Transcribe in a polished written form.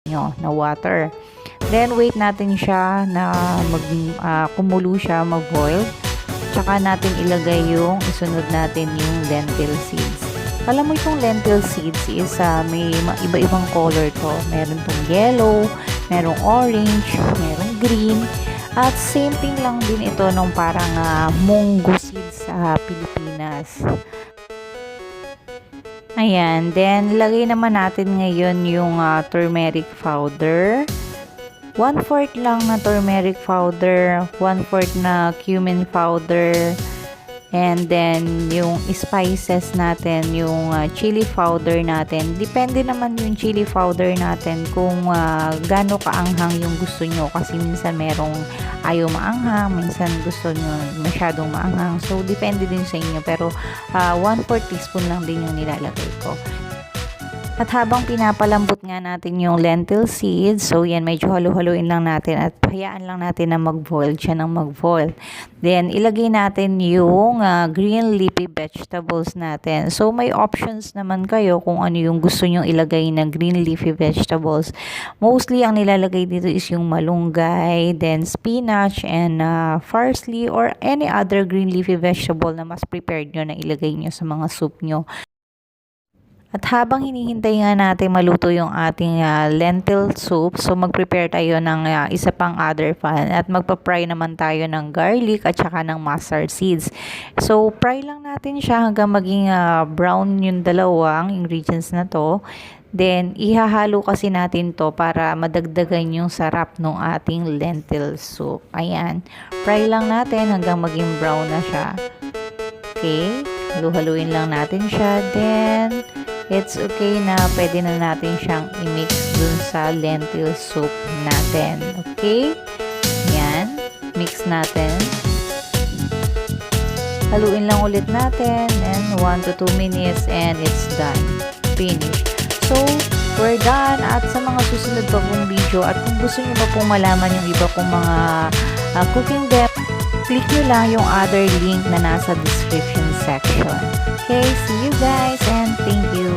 nyo na water. Then, wait natin siya na kumulo siya, mag-boil. Tsaka natin ilagay yung isunod natin yung lentil seeds. Alam mo itong lentil seeds is may iba-ibang color to. Meron tong yellow, merong orange, merong green. At same thing lang din ito nung parang Monggo seeds sa Pilipinas. Ayan. Then, lagay naman natin ngayon yung turmeric powder. 1/4 lang na turmeric powder, 1/4 na cumin powder, and then yung spices natin, yung chili powder natin. Depende naman yung chili powder natin kung gaano kaanghang yung gusto nyo. Kasi minsan merong ayaw maanghang, minsan gusto nyo masyadong maanghang. So, depende din sa inyo. Pero, 1/4 teaspoon lang din yung nilalagay ko. At habang pinapalambot nga natin yung lentil seeds, so yan, medyo halu-haluin lang natin at hayaan lang natin na mag-boil siya ng mag-boil. Then, ilagay natin yung green leafy vegetables natin. So, may options naman kayo kung ano yung gusto nyong ilagay na green leafy vegetables. Mostly, ang nilalagay dito is yung malunggay, then spinach, and parsley, or any other green leafy vegetable na mas prepared nyo na ilagay nyo sa mga soup nyo. At habang hinihintay nga natin maluto yung ating lentil soup, so mag-prepare tayo ng isa pang other pan at magpa-fry naman tayo ng garlic at saka ng mustard seeds. So, fry lang natin siya hanggang maging brown yung dalawang ingredients na to. Then, ihahalo kasi natin to para madagdagan yung sarap ng ating lentil soup. Ayan. Fry lang natin hanggang maging brown na siya. Okay. Halu-haluin lang natin siya. Then, it's okay na pwede na natin siyang i-mix dun sa lentil soup natin. Okay? Yan. Mix natin. Haluin lang ulit natin. And 1 to 2 minutes and it's done. Finish. So, we're done. At sa mga susunod pa pong video at kung gusto nyo pa pong malaman yung iba pong mga cooking tips, click nyo lang yung other link na nasa description section. Okay, see you guys and thank you.